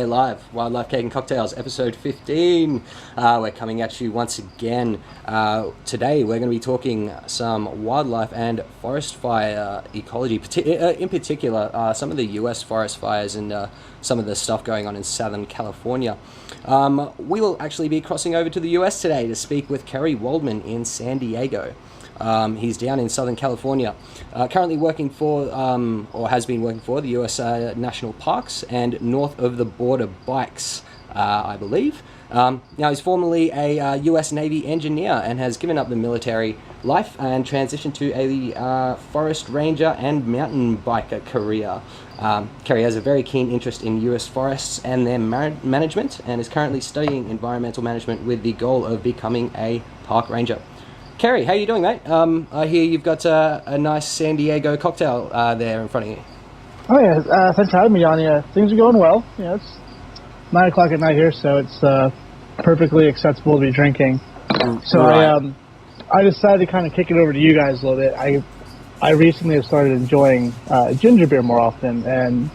live. Wildlife Cake and Cocktails, episode 15. We're coming at you once again. Today we're going to be talking some wildlife and forest fire ecology, in particular some of the US forest fires and some of the stuff going on in Southern California. We will actually be crossing over to the US today to speak with Kerry Waldman in San Diego. He's down in Southern California, currently working for, or has been working for, the US National Parks and North of the Border Bikes, I believe. Now, he's formerly a US Navy engineer and has given up the military life and transitioned to a forest ranger and mountain biker career. Kerry has a very keen interest in US forests and their management and is currently studying environmental management with the goal of becoming a park ranger. Kerry, how you doing, mate? I hear you've got a nice San Diego cocktail there in front of you. Oh, yeah. Thanks for having me on. Yeah, things are going well. Yeah, it's 9 o'clock at night here, so it's perfectly acceptable to be drinking. So right. I decided to kind of kick it over to you guys a little bit. I recently have started enjoying ginger beer more often, and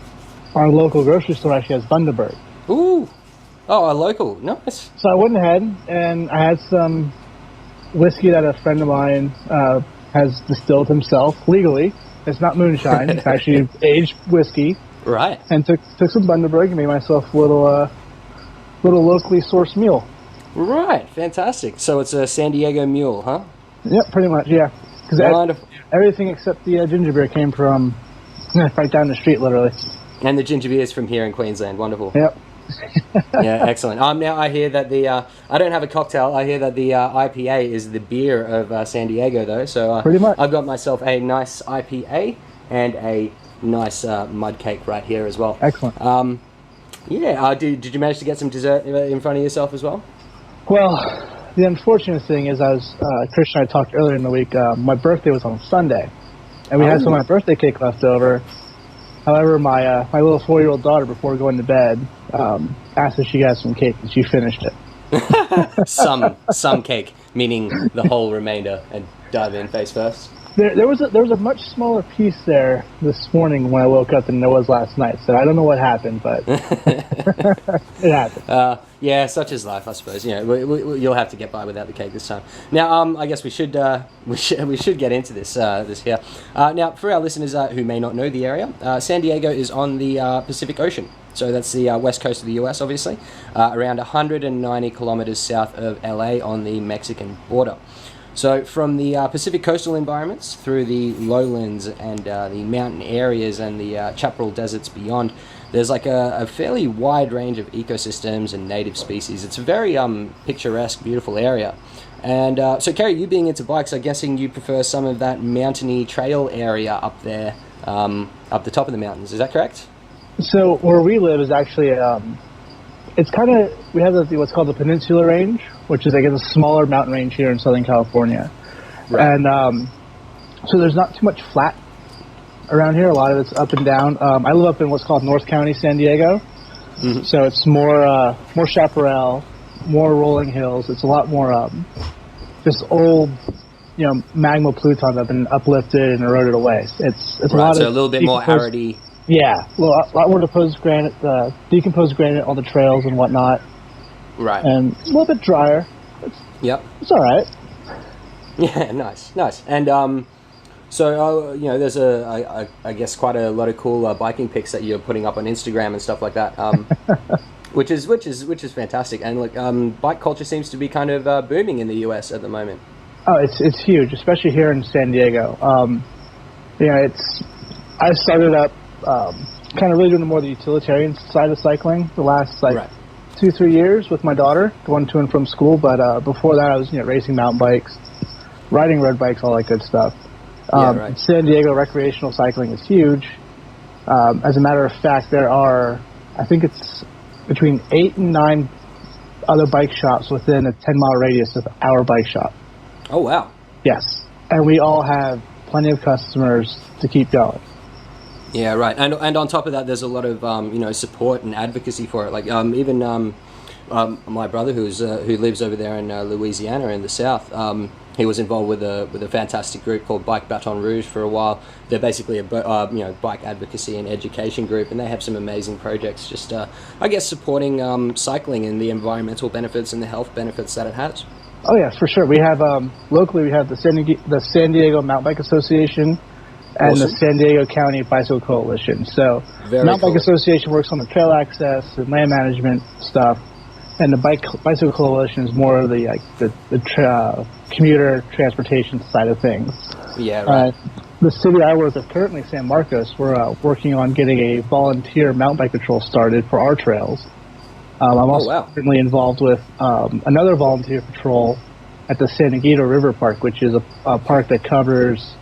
our local grocery store actually has Bundaberg. Ooh. Oh, a local. Nice. So I went ahead and I had some whiskey that a friend of mine has distilled himself legally. It's not moonshine. It's actually aged whiskey. Right. And took some Bundaberg and made myself a little locally sourced meal. Right. Fantastic. So it's a San Diego Mule, huh? Yep, pretty much. Yeah. Because everything except the ginger beer came from right down the street, literally. And the ginger beer is from here in Queensland. Wonderful. Yep. Yeah, excellent. Now I hear that I don't have a cocktail. I hear that the IPA is the beer of San Diego, though. So pretty much. I've got myself a nice IPA and a nice mud cake right here as well. Excellent. Did you manage to get some dessert in front of yourself as well? Well, the unfortunate thing is, Christian and I talked earlier in the week. My birthday was on Sunday, and we had some of my birthday cake left over. However, my little 4-year-old daughter, before going to bed, asked if she got some cake, and she finished it. some cake, meaning the whole remainder, and dive in face first. There was a much smaller piece there this morning when I woke up than there was last night. So I don't know what happened, but it happened. Yeah, such is life, I suppose. You know, you'll have to get by without the cake this time. Now, I guess we should get into this here. Now, for our listeners who may not know the area, San Diego is on the Pacific Ocean. So that's the west coast of the US, obviously, around 190 kilometers south of LA on the Mexican border. So from the Pacific coastal environments through the lowlands and the mountain areas and the chaparral deserts beyond, there's like a fairly wide range of ecosystems and native species. It's a very picturesque, beautiful area. And so, Kerry, you being into bikes, I'm guessing you prefer some of that mountainy trail area up there, up the top of the mountains. Is that correct? So where we live is actually, it's kind of, we have what's called the Peninsula Range, which is, I guess, a smaller mountain range here in Southern California. Right. And so there's not too much flat around here. A lot of it's up and down. I live up in what's called North County, San Diego. Mm-hmm. So it's more chaparral, more rolling hills. It's a lot more just old, magma plutons that have been uplifted and eroded away. It's right, a lot so of a little bit more arity. Yeah, a lot more decomposed granite on the trails and whatnot. Right. And a little bit drier. It's all right. Yeah, nice. And so there's I guess quite a lot of cool biking pics that you're putting up on Instagram and stuff like that, which is fantastic. And like bike culture seems to be kind of booming in the US at the moment. Oh, it's huge, especially here in San Diego. I started up kind of really doing more the utilitarian side of cycling the last 2-3 years with my daughter going to and from school. But before that, I was racing mountain bikes, riding road bikes, all that good stuff. San Diego recreational cycling is huge. As a matter of fact, there are, I think it's between 8 and 9 other bike shops within a 10-mile radius of our bike shop. Oh, wow. Yes. And we all have plenty of customers to keep going. Yeah, right. And on top of that, there's a lot of support and advocacy for it. Like even my brother, who lives over there in Louisiana in the South, he was involved with a fantastic group called Bike Baton Rouge for a while. They're basically a bike advocacy and education group, and they have some amazing projects. Just I guess supporting cycling and the environmental benefits and the health benefits that it has. Oh yeah, for sure. We have locally we have the San Diego Mountain Bike Association and Awesome. the San Diego County Bicycle Coalition. So Very Mountain Bike cool. Association works on the trail access and land management stuff, and the Bicycle Coalition is more of the commuter transportation side of things. Yeah, right. The city I work with currently, San Marcos, we're working on getting a volunteer mountain bike patrol started for our trails. I'm also currently involved with another volunteer patrol at the San Diego River Park, which is a park that covers,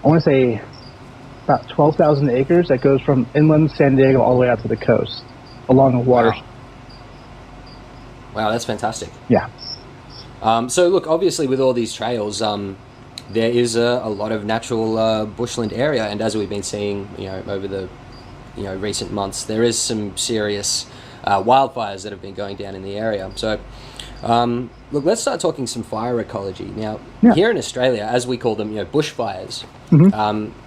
I want to say, about 12,000 acres that goes from inland San Diego all the way out to the coast along the water. Wow, that's fantastic. Yeah. So look, obviously with all these trails, there is a lot of natural bushland area, and as we've been seeing, over the recent months, there is some serious wildfires that have been going down in the area. So, look, let's start talking some fire ecology. Now, here in Australia, as we call them, bushfires,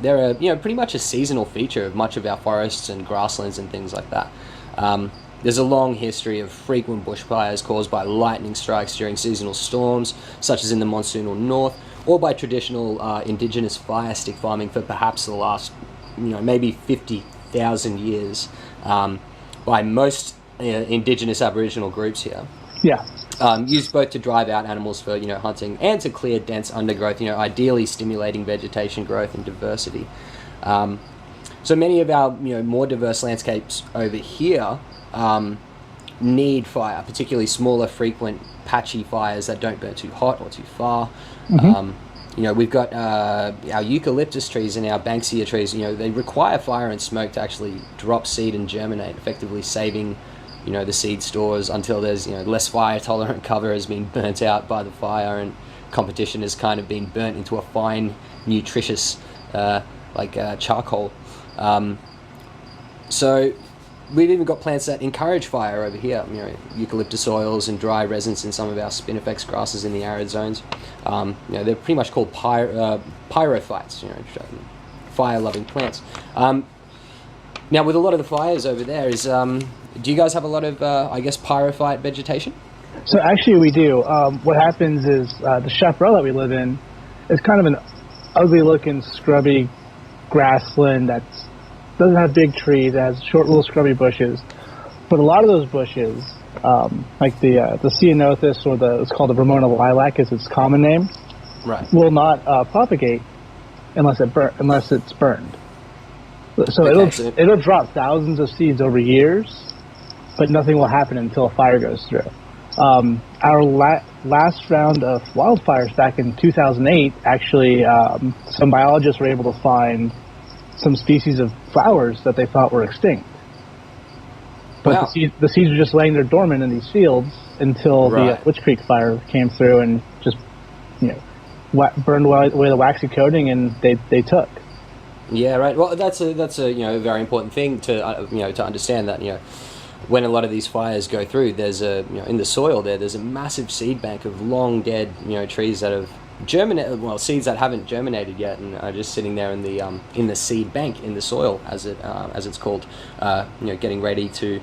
they're pretty much a seasonal feature of much of our forests and grasslands and things like that. There's a long history of frequent bushfires caused by lightning strikes during seasonal storms, such as in the monsoonal north, or by traditional indigenous fire stick farming for perhaps the last, maybe 50,000 years, by most indigenous Aboriginal groups here. Yeah. Used both to drive out animals for hunting and to clear dense undergrowth, ideally stimulating vegetation growth and diversity. So many of our more diverse landscapes over here need fire, particularly smaller, frequent, patchy fires that don't burn too hot or too far. We've got our eucalyptus trees and our banksia trees. They require fire and smoke to actually drop seed and germinate, effectively saving the seed stores until there's less fire tolerant cover has been burnt out by the fire, and competition has kind of been burnt into a fine, nutritious charcoal. So we've even got plants that encourage fire over here. Eucalyptus oils and dry resins in some of our spinifex grasses in the arid zones. They're pretty much called pyrophytes, fire-loving plants. Now, with a lot of the fires over there, do you guys have a lot of, pyrophyte vegetation? So actually we do. What happens is the chaparral that we live in is kind of an ugly-looking, scrubby grassland that doesn't have big trees. It has short, little scrubby bushes. But a lot of those bushes, like the ceanothus, or it's called the Ramona lilac is its common name, right, will not propagate unless it's burned. So it'll drop thousands of seeds over years, but nothing will happen until a fire goes through. Our last round of wildfires back in 2008, actually, some biologists were able to find some species of flowers that they thought were extinct. But the seeds were just laying there dormant in these fields until the Witch Creek fire came through and just burned away the waxy coating, and they took. Yeah, right. Well, that's a very important thing to to understand that when a lot of these fires go through, there's in the soil there's a massive seed bank of long dead trees that have germinated, seeds that haven't germinated yet, and are just sitting there in the seed bank in the soil, as it's called, getting ready to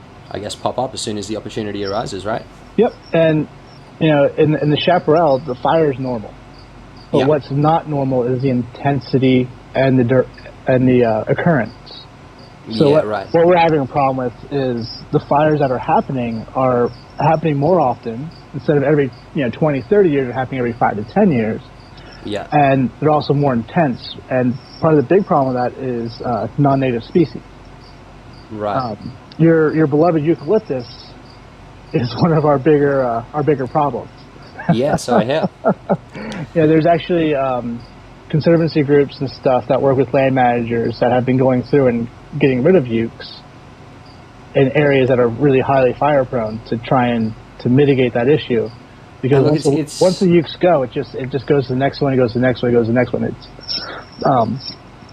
pop up as soon as the opportunity arises, right? Yep. And in the chaparral, the fire is normal, but what's not normal is the intensity and the occurrence. So what we're having a problem with is the fires that are happening more often. Instead of every 20, 30 years, they're happening every 5 to 10 years. Yeah. And they're also more intense. And part of the big problem with that is non-native species. Right. Your beloved eucalyptus is one of our bigger problems. Yes, I have. There's actually conservancy groups and stuff that work with land managers that have been going through and getting rid of ukes in areas that are really highly fire prone to try and to mitigate that issue. Because once the ukes go, it just goes to the next one, it goes to the next one, it goes to the next one.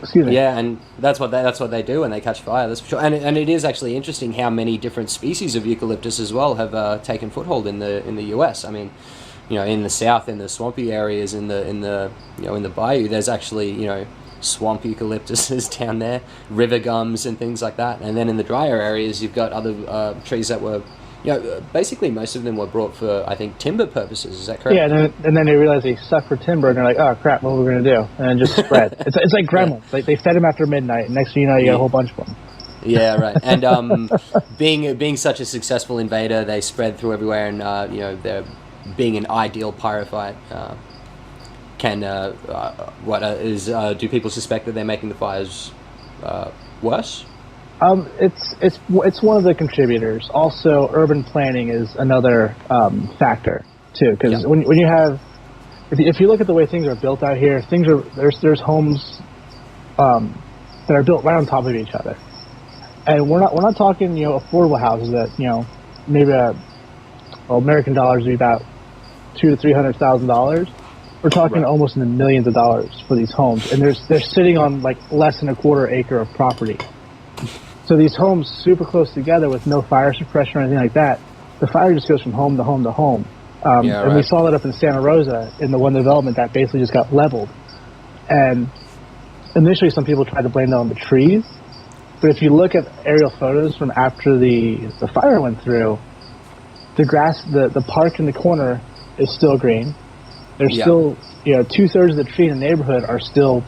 Excuse me. Yeah, and that's what they do when they catch fire. That's for sure. And it is actually interesting how many different species of eucalyptus as well have taken foothold in the U.S. I mean, in the south, in the swampy areas, in the bayou, there's actually swamp eucalyptuses down there, river gums and things like that. And then in the drier areas, you've got other trees that were, basically most of them were brought for, I think, timber purposes. Is that correct? Yeah, and then they realize they suck for timber, and they're like, oh crap, what are we going to do? And then just spread. It's like gremlins. Like they fed them after midnight, and next thing you know, you got a whole bunch of them. Yeah, right. And being such a successful invader, they spread through everywhere, and they're being an ideal pyrophite. Do people suspect that they're making the fires worse? It's one of the contributors. Also, urban planning is another factor too. Because when you have, if you look at the way things are built out here, there's homes that are built right on top of each other, and we're not talking affordable houses that maybe American dollars would be about $200,000 to $300,000. We're talking almost in the millions of dollars for these homes, and they're sitting on like less than a quarter acre of property. So these homes super close together with no fire suppression or anything like that. The fire just goes from home to home to home. And we saw that up in Santa Rosa in the one development that basically just got leveled. And initially some people tried to blame that on the trees. But if you look at aerial photos from after the fire went through, the grass, the park in the corner is still green. There's still, 2/3 of the tree in the neighborhood are still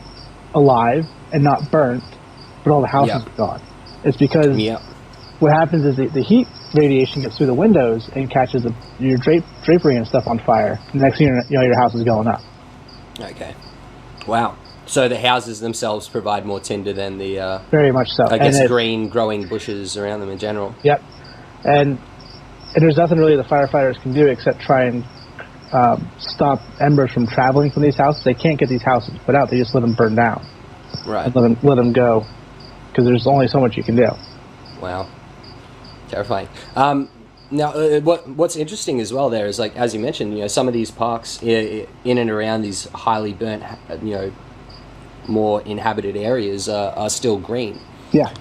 alive and not burnt, but all the houses are gone. It's because what happens is the heat radiation gets through the windows and catches your drapery and stuff on fire. The next thing you know, your house is going up. Okay. Wow. So the houses themselves provide more tinder than the... very much so. I guess green growing bushes around them in general. Yep. And there's nothing really the firefighters can do except try and stop embers from traveling from these houses. They can't get these houses put out. They just let them burn down. Right. And let them go, because there's only so much you can do. Wow. Terrifying. Now, what's interesting as well there is, like, as you mentioned, some of these parks in and around these highly burnt, more inhabited areas are still green. Yeah.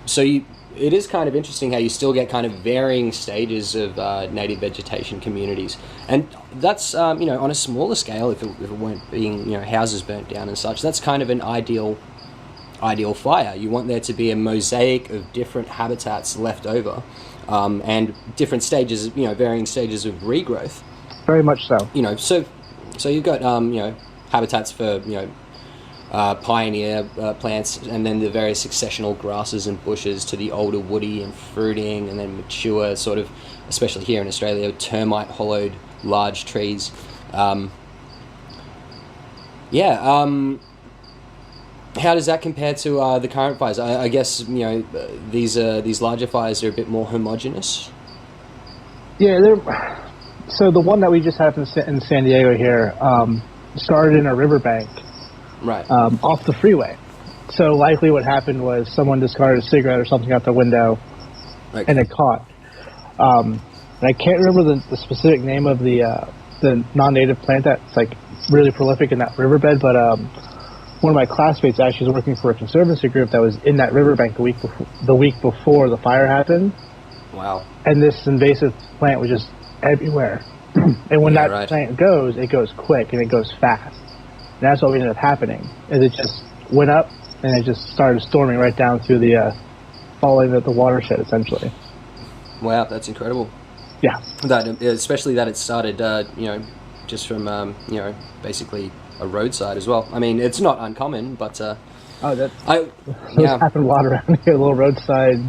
So it is kind of interesting how you still get kind of varying stages of native vegetation communities, and that's on a smaller scale. If it weren't being houses burnt down and such, that's kind of an ideal fire. You want there to be a mosaic of different habitats left over, and different stages, varying stages of regrowth. Very much so. So you've got habitats for pioneer plants, and then the various successional grasses and bushes to the older woody and fruiting, and then mature sort of, especially here in Australia, termite hollowed large trees. How does that compare to the current fires? I guess these larger fires are a bit more homogeneous. Yeah, so the one that we just had in San Diego here started in a riverbank, right, off the freeway. So likely what happened was someone discarded a cigarette or something out the window, and it caught. And I can't remember the specific name of the non-native plant that's like really prolific in that riverbed, but one of my classmates actually was working for a conservancy group that was in that riverbank the week before the fire happened. Wow. And this invasive plant was just everywhere. And when plant goes, it goes quick and it goes fast. And that's what ended up happening, is it just went up and it just started storming right down through following the watershed, essentially. Wow, that's incredible. Yeah. Especially that it started, just from, basically a roadside as well. I mean, it's not uncommon, but those happen a lot around here. Little roadside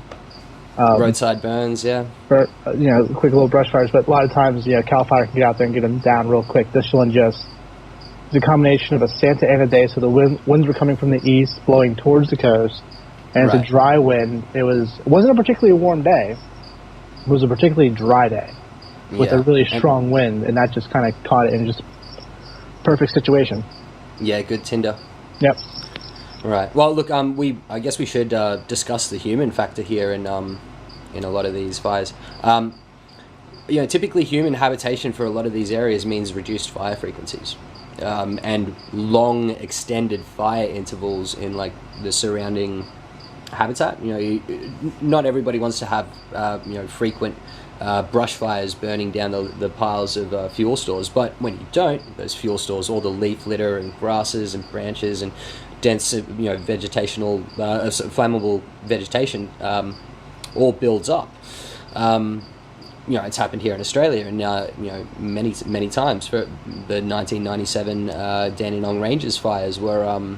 burns, for, quick little brush fires. But a lot of times, Cal Fire can get out there and get them down real quick. This one it's a combination of a Santa Ana day, so the winds were coming from the east, blowing towards the coast, and it's a dry wind. It wasn't a particularly warm day. It was a particularly dry day with a really strong wind, and that just kind of caught it in just perfect situation. Yeah, good tinder. Yep. Right. Well, look, I guess we should discuss the human factor here in a lot of these fires. Typically human habitation for a lot of these areas means reduced fire frequencies. and long extended fire intervals in like the surrounding habitat. Not everybody wants to have frequent brush fires burning down the piles of fuel stores, but when you don't, those fuel stores, all the leaf litter and grasses and branches and dense vegetational flammable vegetation all builds up. It's happened here in Australia, and many times. For the 1997 Dandenong Ranges fires were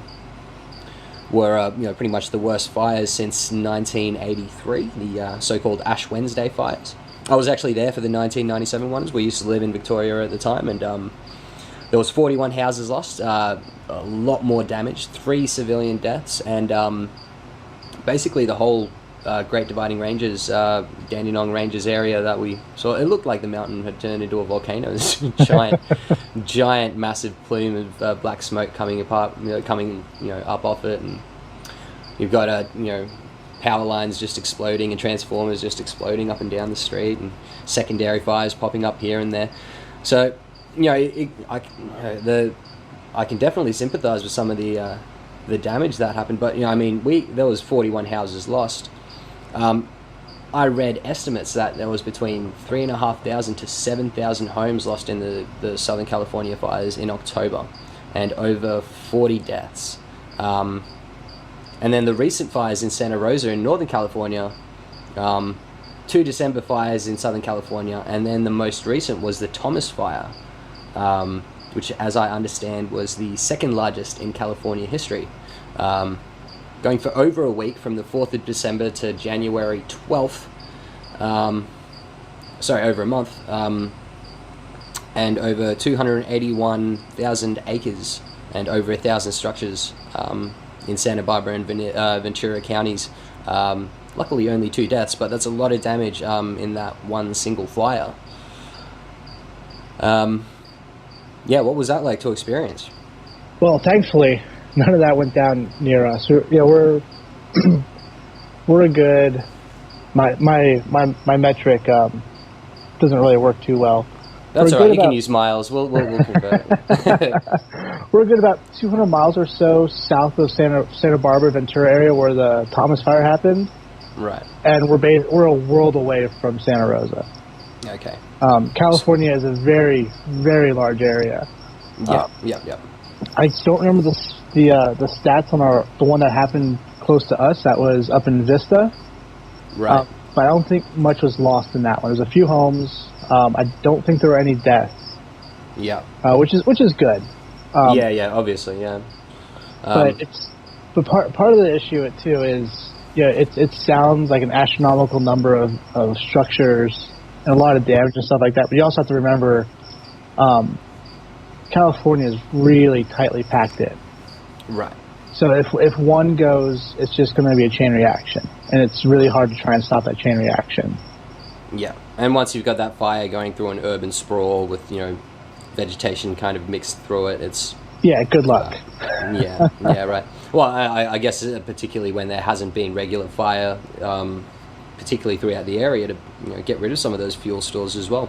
pretty much the worst fires since 1983, the so-called Ash Wednesday fires. I was actually there for the 1997 ones. We used to live in Victoria at the time, and there was 41 houses lost, a lot more damage, 3 civilian deaths, and basically the whole Great Dividing Ranges, Dandenong Ranges area that we saw, it looked like the mountain had turned into a volcano. This giant, massive plume of black smoke coming up off it, and you've got power lines just exploding and transformers just exploding up and down the street, and secondary fires popping up here and there. So, I can definitely sympathise with some of the damage that happened. But there was 41 houses lost. I read estimates that there was between 3,500 to 7,000 homes lost in the Southern California fires in October, and over 40 deaths. And then the recent fires in Santa Rosa in Northern California, 2 December fires in Southern California, and then the most recent was the Thomas Fire, which, as I understand, was the second largest in California history, going for over a week from the 4th of December to January 12th, over a month, and over 281,000 acres and over 1,000 structures in Santa Barbara and Ventura counties. Luckily only 2 deaths, but that's a lot of damage in that one single fire. What was that like to experience? Well, thankfully, none of that went down near us. We're a good. My metric doesn't really work too well. That's all right. You can use miles. We'll convert it. We're good about 200 miles or so south of Santa Barbara, Ventura area, where the Thomas Fire happened. Right. And we're a world away from Santa Rosa. Okay. California is a very, very large area. Yeah. I don't remember the stats on the one that happened close to us. That was up in Vista. Right. But I don't think much was lost in that one. There's a few homes. I don't think there were any deaths. Yeah. Which is good. Obviously, yeah. But part of the issue too is it sounds like an astronomical number of structures and a lot of damage and stuff like that. But you also have to remember, California is really tightly packed in. Right. So if one goes, it's just going to be a chain reaction, and it's really hard to try and stop that chain reaction. Yeah, and once you've got that fire going through an urban sprawl with vegetation kind of mixed through it, it's good luck. Right. Well, I guess particularly when there hasn't been regular fire, particularly throughout the area, to get rid of some of those fuel stores as well.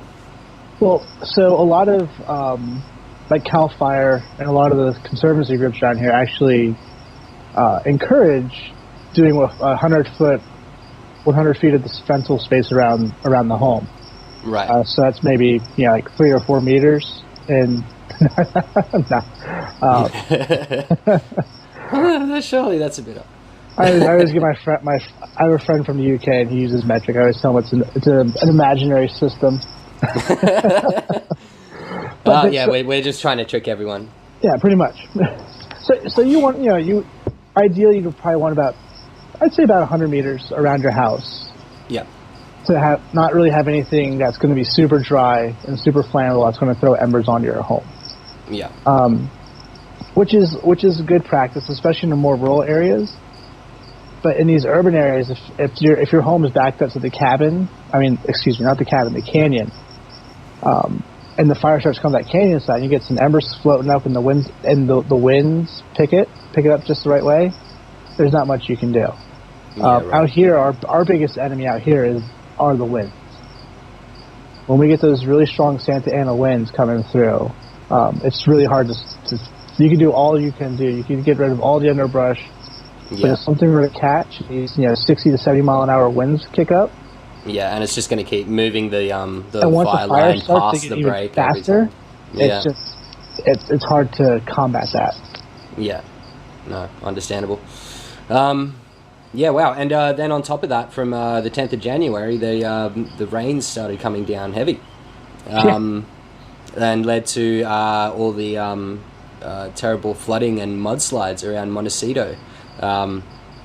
Well, so a lot of like Cal Fire and a lot of the conservancy groups around here actually encourage doing 100 feet of the frontal space around the home. Right. So that's maybe like 3 or 4 meters. And surely that's a bit up. I always give I have a friend from the UK and he uses metric. I always tell him it's an imaginary system. We're just trying to trick everyone. Yeah, pretty much. So you want ideally you'd probably want about 100 meters around your house. Yeah. To not really have anything that's going to be super dry and super flammable that's going to throw embers onto your home. Yeah. Which is good practice, especially in the more rural areas. But in these urban areas, if your home is backed up to the cabin, not the cabin, the canyon, and the fire starts coming that canyon side, and you get some embers floating up in the winds, and the winds pick it up just the right way. There's not much you can do. Right. Out here, our biggest enemy out here are the winds. When we get those really strong Santa Ana winds coming through, It's really hard to. You can do all you can do. You can get rid of all the underbrush. Yeah. But if something were to catch, these 60 to 70 mile an hour winds kick up. Yeah, and it's just going to keep moving the once fire the fire line starts past to the get even brake faster, every time. Yeah. It's hard to combat that. Yeah. No, understandable. Yeah, wow. And then on top of that, from the 10th of January, the rains started coming down heavy. And led to all the terrible flooding and mudslides around Montecito.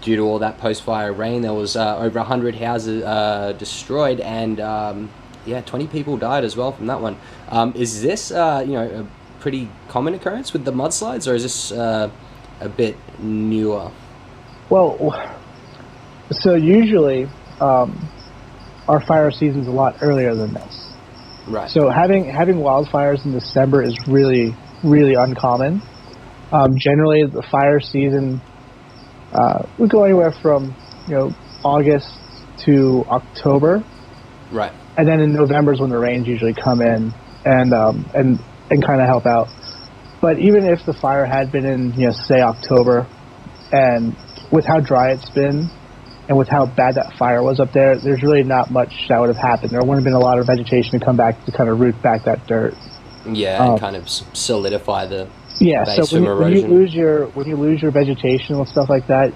Due to all that post-fire rain, there was over 100 houses destroyed, and 20 people died as well from that one. Is this a pretty common occurrence with the mudslides, or is this a bit newer? Well, so usually our fire season's a lot earlier than this. Right. So having wildfires in December is really, really uncommon. Generally, the fire season would go anywhere from August to October. Right. And then in November is when the rains usually come in and kind of help out. But even if the fire had been in say October, and with how dry it's been, and with how bad that fire was up there, there's really not much that would have happened. There wouldn't have been a lot of vegetation to come back to kind of root back that dirt. Yeah, and kind of solidify the base so from erosion. When you lose your vegetation and stuff like that,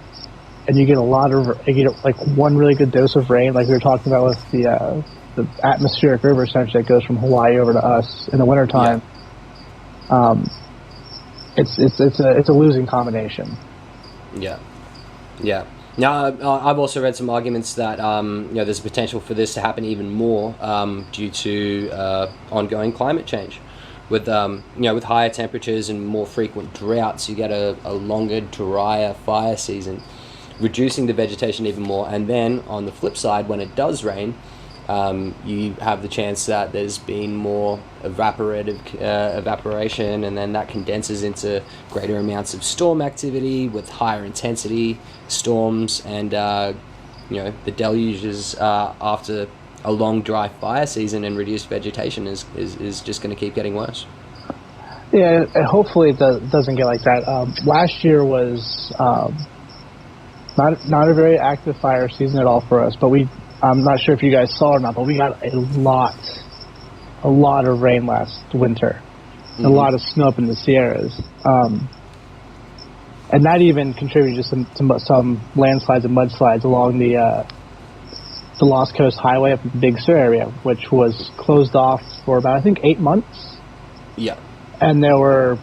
and you get like one really good dose of rain, like we were talking about with the atmospheric river essentially that goes from Hawaii over to us in the wintertime. Yeah. It's a losing combination. Yeah. Yeah. Now, I've also read some arguments that there's a potential for this to happen even more due to ongoing climate change. With with higher temperatures and more frequent droughts, you get a longer, drier fire season, reducing the vegetation even more. And then on the flip side, when it does rain, you have the chance that there's been more evaporation, and then that condenses into greater amounts of storm activity with higher intensity storms, and the deluges after a long dry fire season and reduced vegetation is just going to keep getting worse. Yeah, and hopefully it doesn't get like that. Last year was not a very active fire season at all for us, but I'm not sure if you guys saw or not, but we got a lot of rain last winter. Mm-hmm. A lot of snow up in the Sierras. And that even contributed to some landslides and mudslides along the Lost Coast Highway up in the Big Sur area, which was closed off for about, I think, 8 months. Yeah. And there were,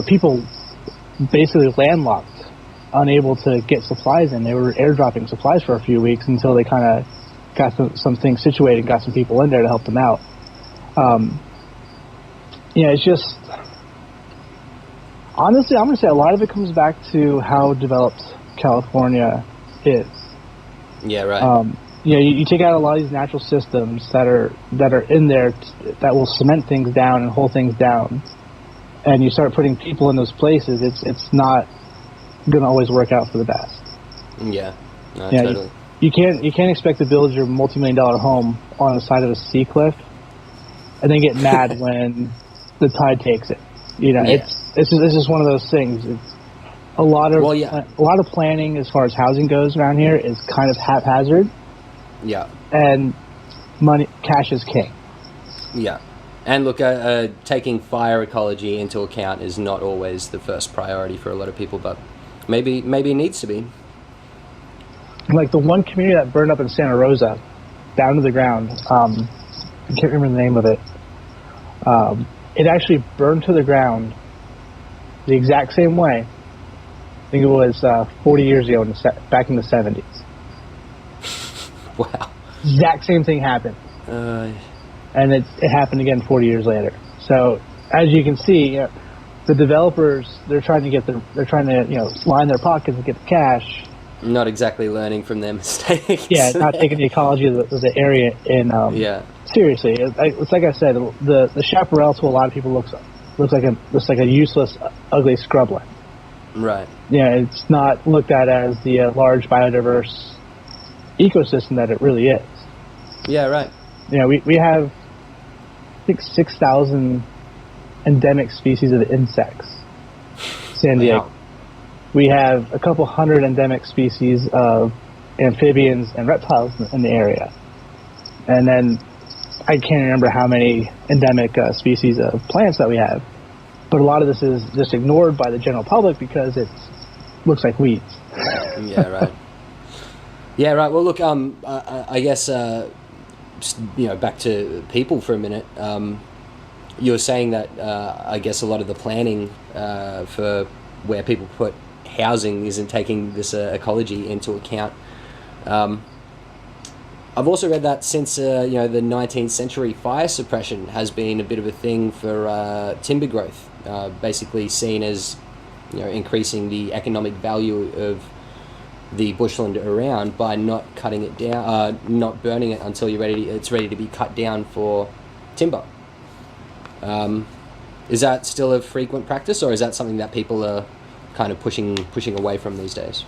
people basically landlocked, unable to get supplies in. They were airdropping supplies for a few weeks until they kind of got some things situated and got some people in there to help them out. It's just... Honestly, I'm going to say a lot of it comes back to how developed California is. Yeah, right. You take out a lot of these natural systems that are in there that will cement things down and hold things down, and you start putting people in those places. It's not going to always work out for the best. Yeah, no, totally. You can't expect to build your multi-million-dollar home on the side of a sea cliff, and then get mad when the tide takes it. It's just one of those things. It's a lot of planning as far as housing goes around here is kind of haphazard. Yeah. And cash is king. Yeah. And look, taking fire ecology into account is not always the first priority for a lot of people, but maybe it needs to be. Like the one community that burned up in Santa Rosa, down to the ground. I can't remember the name of it. It actually burned to the ground the exact same way. I think it was 40 years ago, back in the 70s. Wow. Exact same thing happened. And it happened again 40 years later. So, as you can see, the developers, they're trying to line their pockets and get the cash. Not exactly learning from their mistakes. Yeah, not taking the ecology of the area in. Seriously, it's like I said, the chaparral to a lot of people looks like a useless, ugly scrubland. Right. Yeah, it's not looked at as the large biodiverse ecosystem that it really is. Yeah, right. We have, I think, 6,000 endemic species of insects. San Diego. Wow. We have a couple hundred endemic species of amphibians and reptiles in the area. And then I can't remember how many endemic species of plants that we have. But a lot of this is just ignored by the general public because it looks like weeds. Yeah, right. Yeah, right. Well, look, I guess, back to people for a minute. You were saying that, I guess, a lot of the planning for where people put housing isn't taking this ecology into account. I've also read that since the 19th century, fire suppression has been a bit of a thing for timber growth, basically seen as increasing the economic value of the bushland around by not cutting it down, not burning it until it's ready to be cut down for timber. Is that still a frequent practice, or is that something that people are kind of pushing away from these days?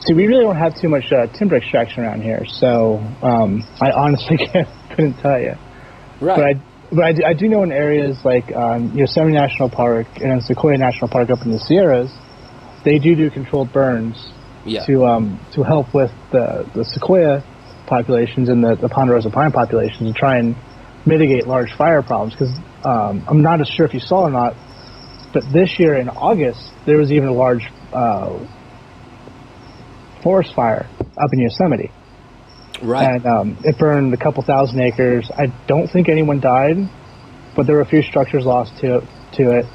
See, we really don't have too much timber extraction around here, so I honestly couldn't tell you. Right. But I do know in areas like Yosemite National Park and Sequoia National Park up in the Sierras, they do controlled burns to help with the sequoia populations and the ponderosa pine populations and try and mitigate large fire problems. Because I'm not as sure if you saw or not, but this year in August, there was even a large forest fire up in Yosemite. Right. And it burned a couple thousand acres. I don't think anyone died, but there were a few structures lost to it.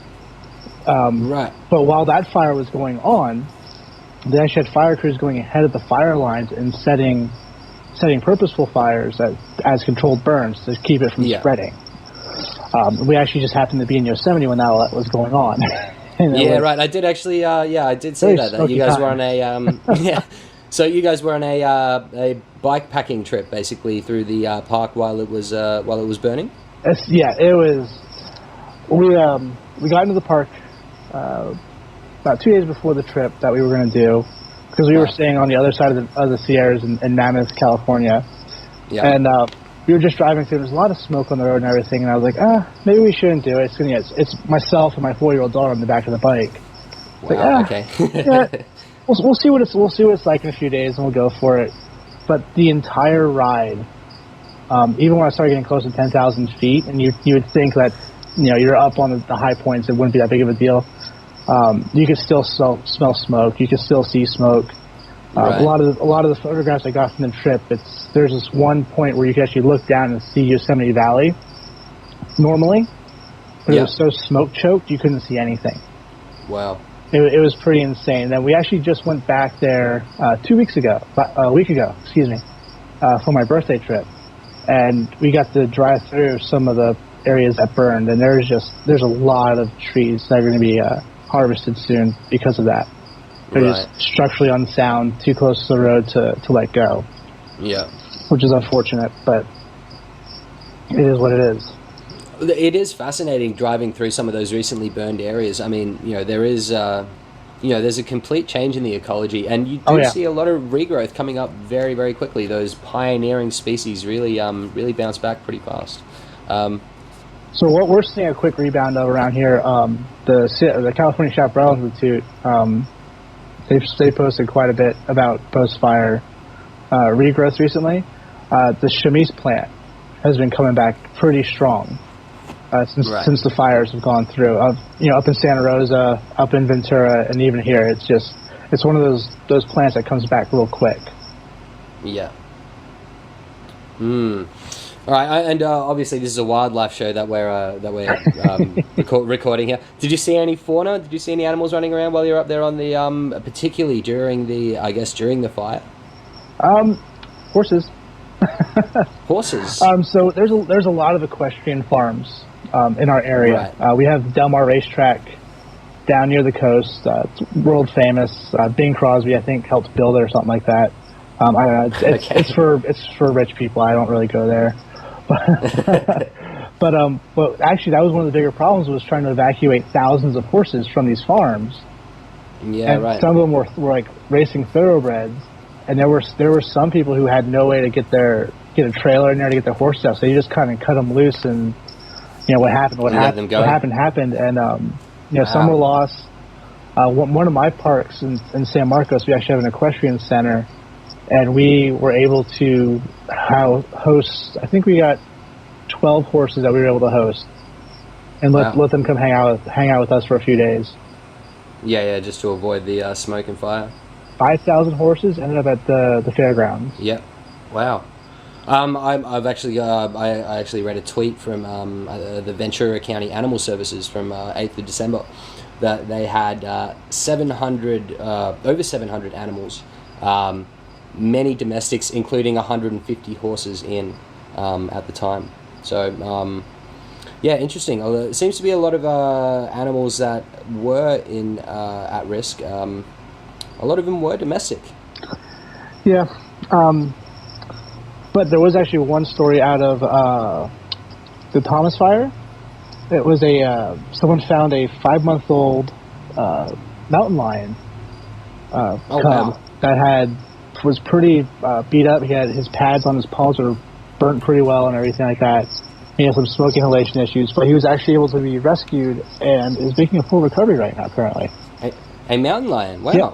Right. But while that fire was going on, they actually had fire crews going ahead of the fire lines and setting purposeful fires as controlled burns to keep it from spreading. We actually just happened to be in Yosemite when that was going on. Right. I did actually. I did see that you guys were on a. So you guys were on a bike packing trip, basically through the park while it was burning. It was. We got into the park about 2 days before the trip that we were going to do, because we were staying on the other side of the Sierras in Mammoth, California. Yeah. And we were just driving through. There's a lot of smoke on the road and everything, and I was like, maybe we shouldn't do it. It's myself and my 4-year-old daughter on the back of the bike. Wow. Okay. We'll see what it's like in a few days, and we'll go for it. But the entire ride, even when I started getting close to 10,000 feet, and you would think that you're up on the high points, it wouldn't be that big of a deal. You could still smell smoke. You could still see smoke. Right. A lot of the photographs I got from the trip, there's this one point where you can actually look down and see Yosemite Valley normally, but it was so smoke choked you couldn't see anything. Wow. It was pretty insane. And we actually just went back there a week ago, for my birthday trip, and we got to drive through some of the areas that burned, and there's a lot of trees that are going to be harvested soon because of that. They're just structurally unsound, too close to the road to let go. Yeah. Which is unfortunate, but it is what it is. It is fascinating driving through some of those recently burned areas. I mean, there is, there's a complete change in the ecology, and you do see a lot of regrowth coming up very, very quickly. Those pioneering species really bounce back pretty fast. So what we're seeing a quick rebound of around here, the California Chaparral Institute, they posted quite a bit about post-fire regrowth recently. The chamise plant has been coming back pretty strong since the fires have gone through. Up in Santa Rosa, up in Ventura, and even here, it's one of those plants that comes back real quick. Yeah. All right, and obviously this is a wildlife show that we're recording here. Did you see any fauna? Did you see any animals running around while you were up there on the, particularly during the fire? Horses. Horses. So there's a lot of equestrian farms in our area. Right. We have Del Mar Racetrack down near the coast. It's world famous. Bing Crosby, I think, helped build it or something like that. I don't know. It's for rich people. I don't really go there. But actually, that was one of the bigger problems, was trying to evacuate thousands of horses from these farms. Yeah, and right. Some of them were like racing thoroughbreds, and there were some people who had no way to get a trailer in there to get their horses out. So you just kind of cut them loose and what happened, what happened, and some were lost. One of my parks in San Marcos, we actually have an equestrian center, and we were able to host. I think we got 12 horses that we were able to host, and let them come hang out with us for a few days. Yeah, just to avoid the smoke and fire. 5,000 horses ended up at the fairgrounds. Yep. Wow. I actually read a tweet from the Ventura County Animal Services from 8th of December that they had over 700 animals, many domestics, including 150 horses in at the time. So, interesting. It seems to be a lot of animals that were at risk. A lot of them were domestic. Yeah. But there was actually one story out of the Thomas Fire. It was someone found a 5-month-old mountain lion cub that was pretty beat up. He had his pads on his paws were burnt pretty well and everything like that. He had some smoke inhalation issues, but he was actually able to be rescued and is making a full recovery right now currently. A mountain lion, wow. Yeah.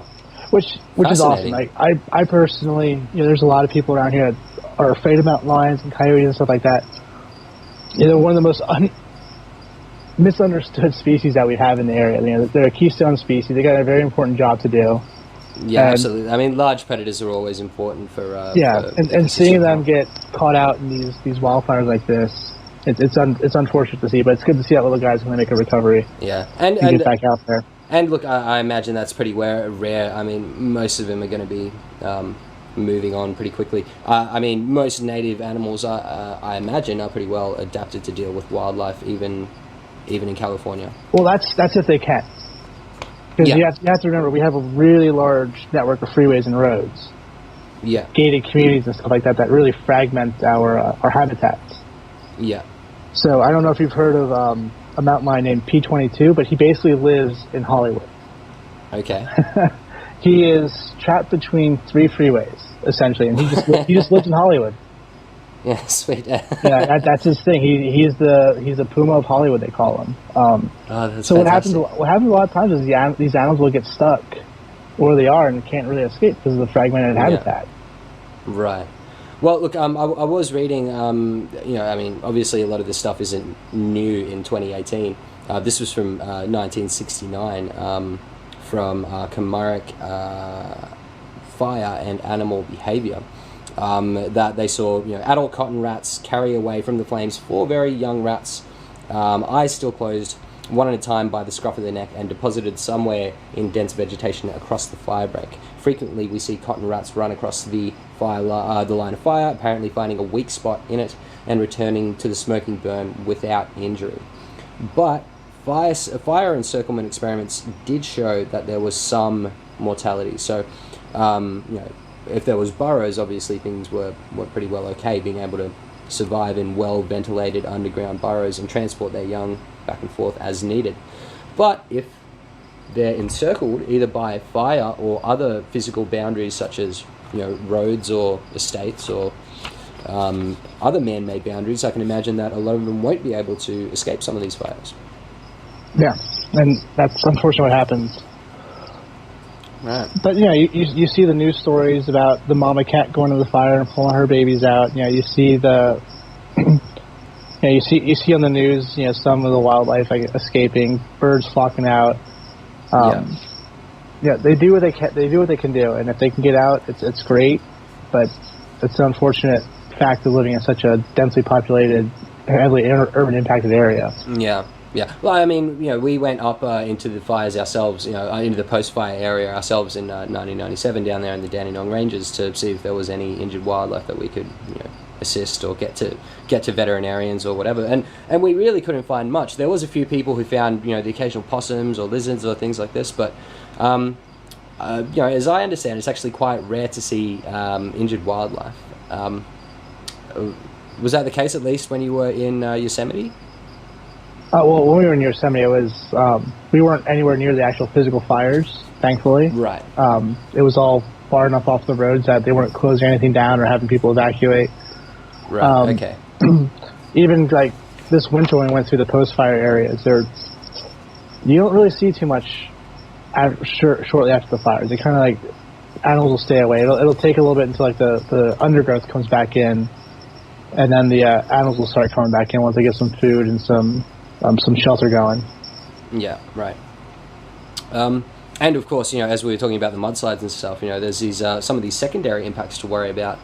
Which is awesome. Like I personally, there's a lot of people around here that are afraid of mountain lions and coyotes and stuff like that. They're one of the most misunderstood species that we have in the area. They're a keystone species. They got a very important job to do. Yeah, absolutely. I mean, large predators are always important for. And seeing them get caught out in these wildfires like this, it's unfortunate to see, but it's good to see that little guy's going to make a recovery. Yeah, and get back out there. And look, I imagine that's pretty rare. I mean, most of them are going to be moving on pretty quickly. I mean, most native animals, I imagine, are pretty well adapted to deal with wildlife, even in California. Well, that's if they can. Because you have to remember, we have a really large network of freeways and roads. Yeah. Gated communities and stuff like that really fragment our habitats. Yeah. So I don't know if you've heard of a mountain lion named P22, but he basically lives in Hollywood. Okay. He is trapped between 3 freeways, essentially, and he just lives in Hollywood. Yeah, sweet. That's his thing. He's the Puma of Hollywood, they call him. That's so fantastic. what happens a lot of times is these animals will get stuck where they are and can't really escape because of the fragmented habitat. Right. Well, look, I was reading, I mean, obviously a lot of this stuff isn't new in 2018. This was from 1969, from Comaric Fire and Animal Behavior, that they saw, adult cotton rats carry away from the flames 4 very young rats, eyes still closed, one at a time by the scruff of the neck, and deposited somewhere in dense vegetation across the firebreak. Frequently, we see cotton rats run across the line of fire, apparently finding a weak spot in it and returning to the smoking burn without injury. But fire encirclement experiments did show that there was some mortality. So, if there was burrows, obviously things were pretty well okay, being able to survive in well-ventilated underground burrows and transport their young back and forth as needed. But if they're encircled either by fire or other physical boundaries such as roads or estates or other man-made boundaries, I can imagine that a lot of them won't be able to escape some of these fires. Yeah, and that's unfortunately what happens. Right. But you see the news stories about the mama cat going to the fire and pulling her babies out. You see the you see on the news some of the wildlife escaping, birds flocking out. They do what they can. They do what they can do, and if they can get out, it's great. But it's an unfortunate fact of living in such a densely populated, heavily urban impacted area. Yeah. Yeah, well, I mean, we went up into the fires ourselves, into the post-fire area ourselves in 1997 down there in the Dandenong Ranges to see if there was any injured wildlife that we could, assist or get to veterinarians or whatever. And we really couldn't find much. There was a few people who found, the occasional possums or lizards or things like this, but, as I understand, it's actually quite rare to see injured wildlife. Was that the case at least when you were in Yosemite? Well, when we were in Yosemite, it was we weren't anywhere near the actual physical fires, thankfully. Right. It was all far enough off the roads that they weren't closing anything down or having people evacuate. Right. Okay. Even this winter when we went through the post-fire areas, you don't really see too much shortly after the fires. They kind of like, animals will stay away. It'll take a little bit until like the undergrowth comes back in, and then the animals will start coming back in once they get some food and some shelter going. Yeah, right. And of course, as we were talking about the mudslides and stuff, there's these some of these secondary impacts to worry about,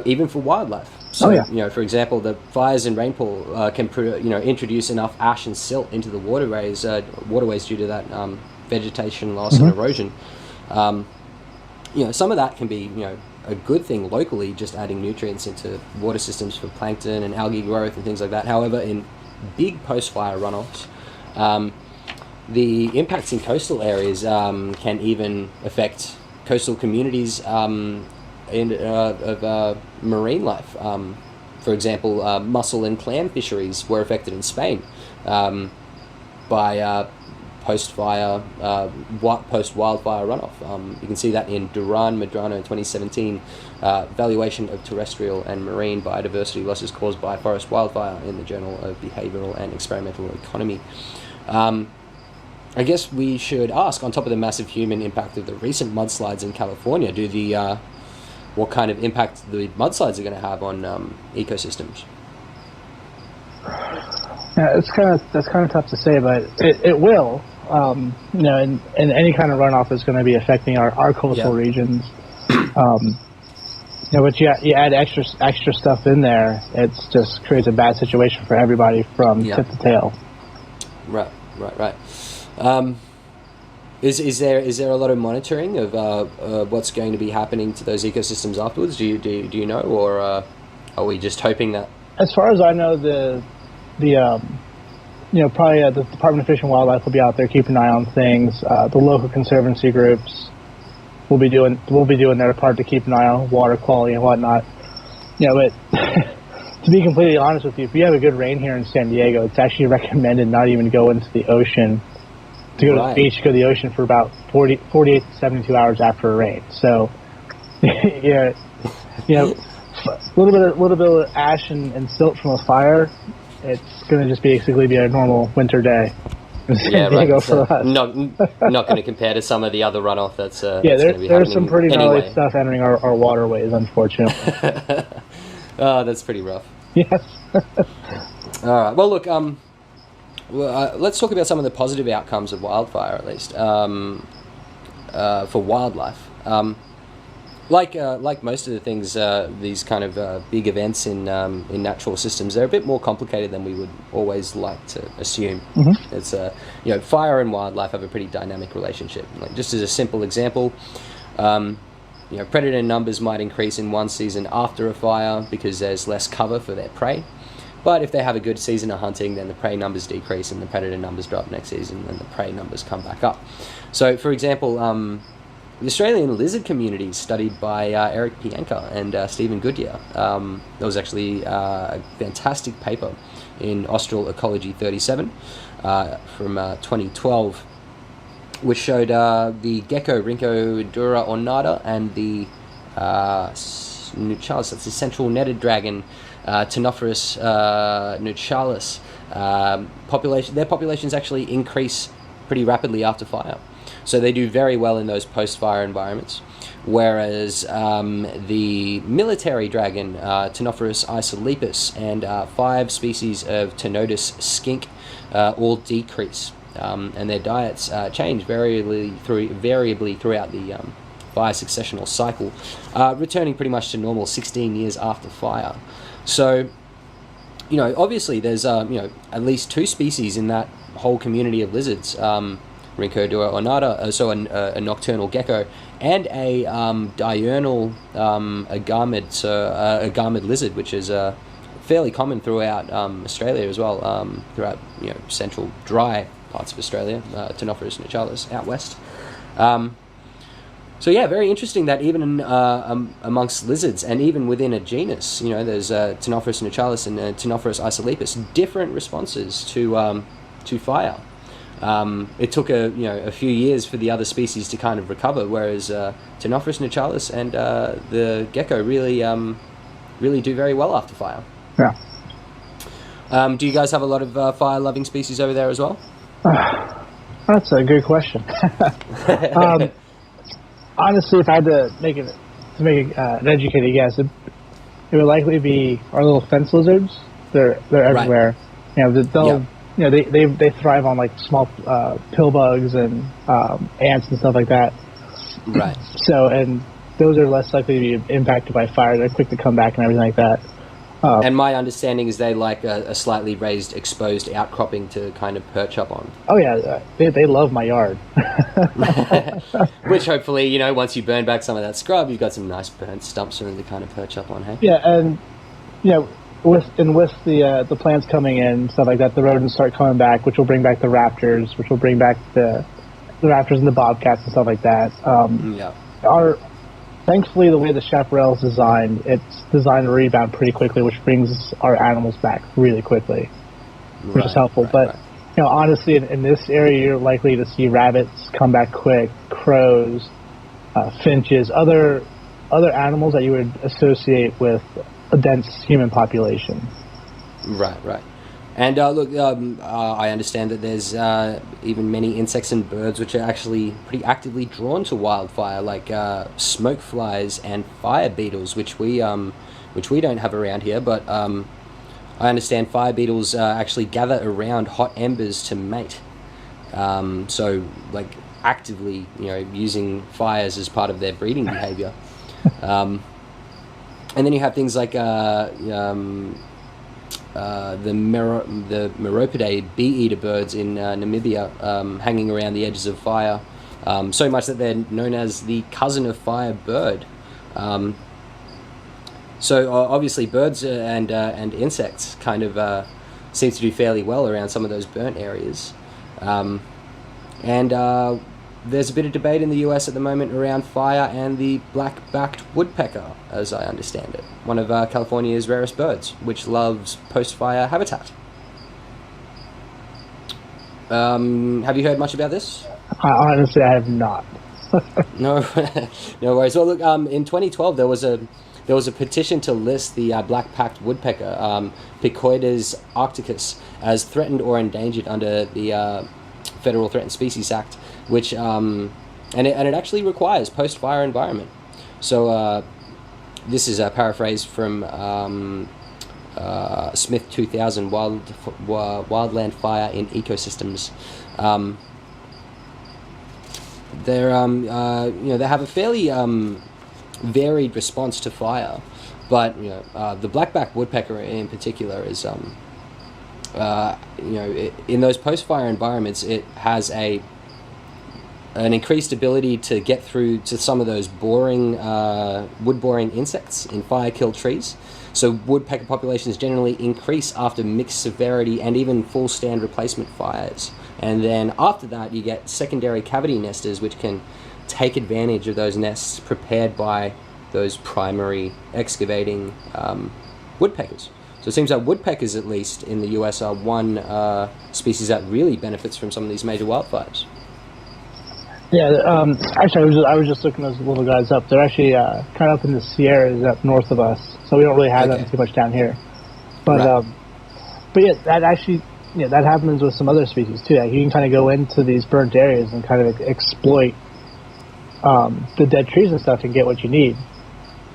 even for wildlife. So, for example, the fires in rainfall can introduce enough ash and silt into the waterways due to that vegetation loss and erosion. Some of that can be a good thing locally, just adding nutrients into water systems for plankton and algae growth and things like that. However, in big post-fire runoffs, the impacts in coastal areas can even affect coastal communities of marine life. For example, mussel and clam fisheries were affected in Spain by post-wildfire runoff. You can see that in Duran Medrano 2017 Valuation of Terrestrial and Marine Biodiversity Losses Caused by Forest Wildfire in the Journal of Behavioral and Experimental Economy. I guess we should ask, on top of the massive human impact of the recent mudslides in California, what kind of impact the mudslides are going to have on ecosystems? Yeah, that's kind of tough to say, but it will. And any kind of runoff is going to be affecting our coastal regions. But you add extra stuff in there, it just creates a bad situation for everybody from tip to tail. Right. Is there a lot of monitoring of what's going to be happening to those ecosystems afterwards? Do you know, or are we just hoping that? As far as I know, probably the Department of Fish and Wildlife will be out there keeping an eye on things. The local conservancy groups will be doing their part to keep an eye on water quality and whatnot. But to be completely honest with you, if you have a good rain here in San Diego, it's actually recommended not even go into the ocean. To go to the beach, go to the ocean for about 48 to 72 hours after a rain. So, a little bit of ash and silt from a fire, it's going to just basically be a normal winter day in San Diego for us. Not going to compare to some of the other runoff that's there's some pretty gnarly stuff entering our waterways, unfortunately. Oh, that's pretty rough. Yes. All right. Well, look. Let's talk about some of the positive outcomes of wildfire, at least for wildlife. Like most of the things, these kind of big events in natural systems, they're a bit more complicated than we would always like to assume. Mm-hmm. It's fire and wildlife have a pretty dynamic relationship. Like, just as a simple example, predator numbers might increase in one season after a fire because there's less cover for their prey. But if they have a good season of hunting, then the prey numbers decrease and the predator numbers drop next season, and the prey numbers come back up. So, for example, the Australian lizard community, studied by Eric Pienka and Stephen Goodyear. There was actually a fantastic paper in Austral Ecology 37 from 2012, which showed the gecko Rhynchodura ornata and the nuchalis, that's the central netted dragon, Ctenophorus nuchalis. Their populations actually increase pretty rapidly after fire. So they do very well in those post-fire environments. Whereas the military dragon, Ctenophorus isolepis, and 5 species of Tenodus skink all decrease. And their diets change variably throughout the fire successional cycle, returning pretty much to normal 16 years after fire. So, obviously there's, at least 2 species in that whole community of lizards, Rhynchodura ornata, so a nocturnal gecko, and a diurnal agamid lizard, which is fairly common throughout Australia as well, throughout central dry parts of Australia, Ctenophorus nuchalis out west. So yeah, very interesting that even amongst lizards and even within a genus, there's Ctenophorus nuchalis and Ctenophorus isolepis, different responses to fire. It took a few years for the other species to kind of recover, whereas Ctenophorus nuchalis and the gecko really do very well after fire. Yeah. Do you guys have a lot of fire-loving species over there as well? That's a good question. Honestly, if I had to make an educated guess, it would likely be our little fence lizards. They're everywhere. Right. They thrive on like small pill bugs and ants and stuff like that. Right. So, and those are less likely to be impacted by fire. They're quick to come back and everything like that. And my understanding is they like a slightly raised, exposed outcropping to kind of perch up on. Oh yeah, they love my yard. Which hopefully, once you burn back some of that scrub, you've got some nice burnt stumps for them to kind of perch up on, hey? Yeah, and with the plants coming in and stuff like that, the rodents start coming back, which will bring back the raptors, which will bring back the raptors and the bobcats and stuff like that. Thankfully, the way the chaparral is designed, it's designed to rebound pretty quickly, which brings our animals back really quickly, which is helpful. But honestly, in this area, you're likely to see rabbits come back quick, crows, finches, other animals that you would associate with a dense human population. Right. And look, I understand that there's even many insects and birds which are actually pretty actively drawn to wildfire, like smoke flies and fire beetles, which we don't have around here. But I understand fire beetles actually gather around hot embers to mate. So, like actively, using fires as part of their breeding behavior. And then you have things like the Meropidae bee-eater birds in Namibia hanging around the edges of fire, so much that they're known as the cousin of fire bird. So obviously birds and insects kind of seem to do fairly well around some of those burnt areas. And there's a bit of debate in the US at the moment around fire and the black-backed woodpecker, as I understand it, one of California's rarest birds, which loves post-fire habitat. Have you heard much about this? Honestly, I have not. No, no worries. Well, look, in 2012 there was a petition to list the black-backed woodpecker, Picoides arcticus, as threatened or endangered under the Federal Threatened Species Act, which and it actually requires post-fire environment. So this is a paraphrase from Smith 2000 Wildland Fire in Ecosystems. They have a fairly varied response to fire, but the black-backed woodpecker in particular is in those post-fire environments, it has an increased ability to get through to some of those wood-boring insects in fire-killed trees. So woodpecker populations generally increase after mixed severity and even full stand replacement fires. And then after that, you get secondary cavity nesters, which can take advantage of those nests prepared by those primary excavating woodpeckers. So it seems that woodpeckers, at least in the US, are one species that really benefits from some of these major wildfires. Yeah, actually, I was just looking those little guys up. They're actually kind of up in the Sierras up north of us, so we don't really have them too much down here. But right. But yeah, that actually, that happens with some other species too. Like you can kind of go into these burnt areas and kind of exploit the dead trees and stuff and get what you need.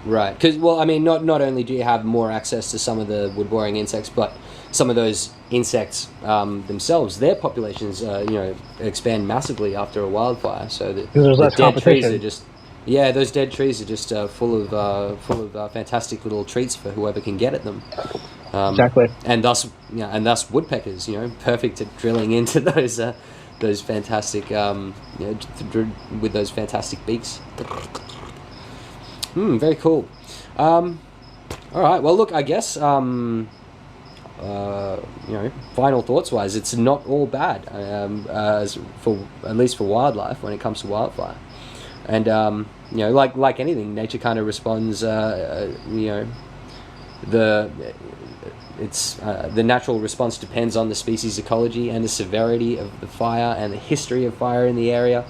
Right, because not only do you have more access to some of the wood-boring insects, but some of those insects themselves, their populations, expand massively after a wildfire. So that the dead trees are just, those dead trees are just full of fantastic little treats for whoever can get at them. Exactly. And thus woodpeckers, perfect at drilling into those fantastic, with those fantastic beaks. Very cool. All right. Well, look, I guess, final thoughts wise, it's not all bad, at least for wildlife when it comes to wildfire. And, like anything, nature kind of responds, the natural response depends on the species ecology and the severity of the fire and the history of fire in the area.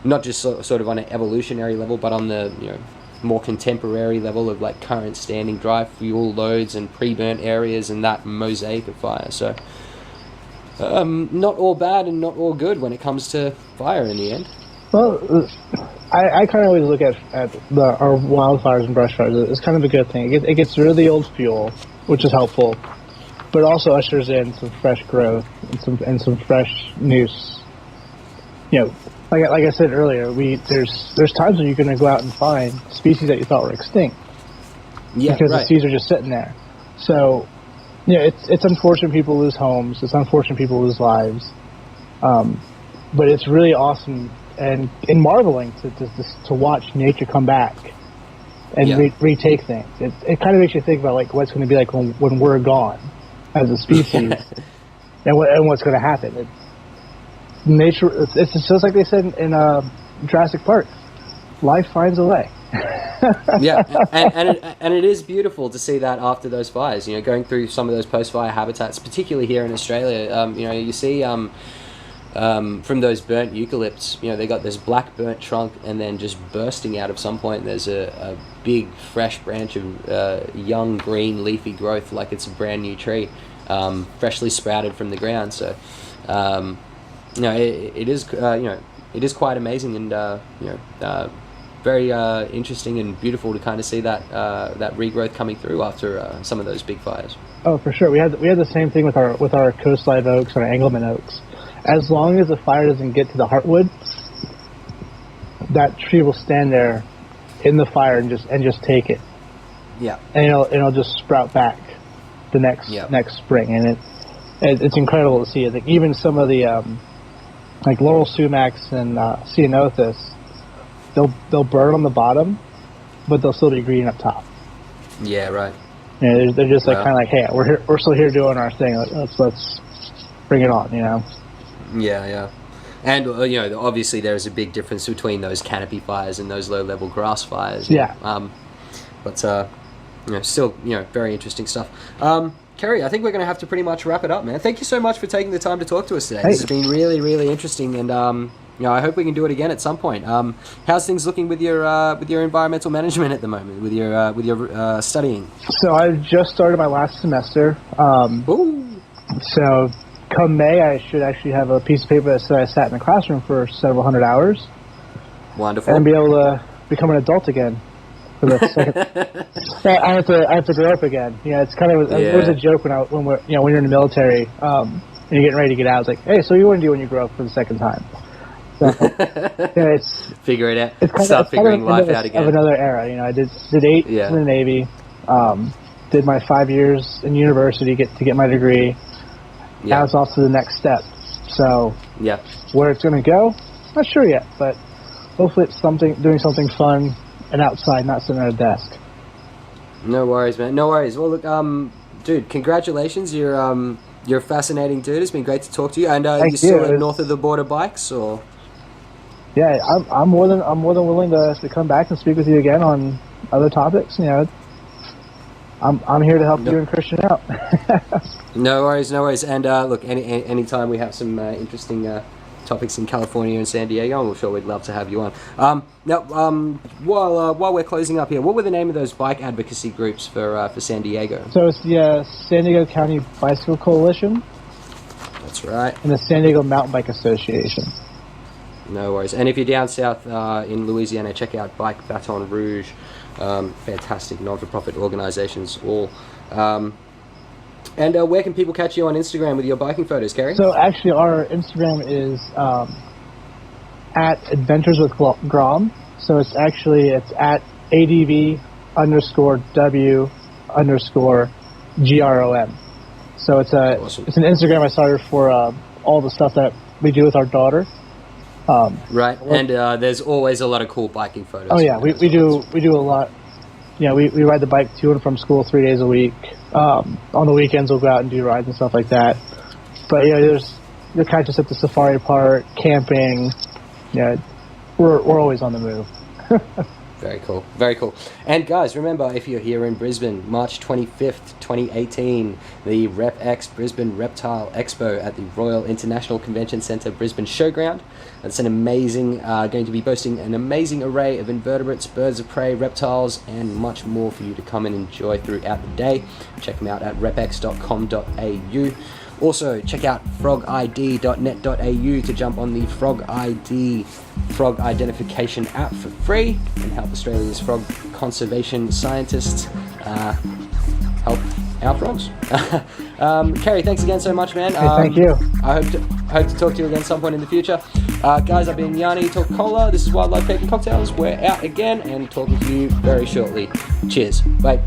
Not just sort of on an evolutionary level, but on the more contemporary level of like current standing dry fuel loads and pre-burnt areas and that mosaic of fire. So not all bad and not all good when it comes to fire in the end. Well, I kind of always look at our wildfires and brush fires as kind of a good thing. It gets rid of the old fuel, which is helpful, but also ushers in some fresh growth and some fresh news. Like I said earlier, there's times when you're going to go out and find species that you thought were extinct, because the seeds are just sitting there. So, it's unfortunate people lose homes. It's unfortunate people lose lives, but it's really awesome and marveling to watch nature come back and retake things. It kind of makes you think about like what's going to be like when we're gone as a species, and what's going to happen. Nature, it's just like they said in Jurassic Park, life finds a way. Yeah, and it is beautiful to see that after those fires, going through some of those post-fire habitats, particularly here in Australia. You see from those burnt eucalypts, they got this black burnt trunk, and then just bursting out of some point there's a big fresh branch of young green leafy growth, like it's a brand new tree, freshly sprouted from the ground. So it is quite amazing, and very interesting and beautiful to kind of see that regrowth coming through after some of those big fires. Oh, for sure. We had the same thing with our coast live oaks and our Engelmann oaks. As long as the fire doesn't get to the heartwood, that tree will stand there in the fire and just take it. Yeah. And it'll just sprout back the next spring, and it's incredible to see it. Like even some of the like laurel sumacs and ceanothus, they'll burn on the bottom, but they'll still be green up top. Yeah, right. They're just like kind of like, hey, we're still here doing our thing. Let's bring it on, Yeah. And obviously there is a big difference between those canopy fires and those low-level grass fires. Yeah. But still, very interesting stuff. Kerry, I think we're going to have to pretty much wrap it up, man. Thank you so much for taking the time to talk to us today. This has been really, really interesting, and I hope we can do it again at some point. How's things looking with your environmental management at the moment, with your studying? So I've just started my last semester. So come May, I should actually have a piece of paper that said I sat in the classroom for several hundred hours. Wonderful. And be able to become an adult again. For the second. I have to grow up again. It's kind of it was a joke when you're in the military and you're getting ready to get out. It's like, hey, so what do you want to do when you grow up for the second time? So, it's figure it out. Start figuring life out again. Of another era. I did 8 in the Navy. Did my 5 years in university to get my degree. Yeah. Now it's off to the next step. So where it's going to go, not sure yet. But hopefully it's doing something fun and outside, not sitting at a desk. No worries, man. No worries. Well, look, dude, congratulations. You're a fascinating dude. It's been great to talk to you. And you still at north of the border bikes, or? Yeah, I'm more than willing to come back and speak with you again on other topics. I'm here to help you and Christian out. No worries. And look, anytime we have some interesting topics in California and San Diego, I'm sure we'd love to have you on. Now, while we're closing up here, what were the name of those bike advocacy groups for San Diego? So it's the San Diego County Bicycle Coalition. That's right. And the San Diego Mountain Bike Association. No worries. And if you're down south in Louisiana, check out Bike Baton Rouge. Fantastic non-for-profit organizations all. And where can people catch you on Instagram with your biking photos, Kerry? So actually our Instagram is at Adventures with Grom. So it's at ADV_W_GROM. So it's awesome. It's an Instagram I started for all the stuff that we do with our daughter. Right, and there's always a lot of cool biking photos. Oh yeah, we do a lot. We ride the bike to and from school 3 days a week. On the weekends we'll go out and do rides and stuff like that. But you'll catch us at the safari park, camping. We're always on the move. Very cool. Very cool. And guys, remember, if you're here in Brisbane, March 25th, 2018, the RepX Brisbane Reptile Expo at the Royal International Convention Centre, Brisbane Showground. It's an amazing, going to be boasting an amazing array of invertebrates, birds of prey, reptiles, and much more for you to come and enjoy throughout the day. Check them out at repex.com.au. Also, check out frogid.net.au to jump on the Frog ID frog identification app for free and help Australia's frog conservation scientists help our frogs. Kerry, thanks again so much, man. Hey, thank you. I hope to talk to you again some point in the future. Guys, I've been Yanni Talk Cola. This is Wildlife Cake and Cocktails. We're out again and talking to you very shortly. Cheers. Bye.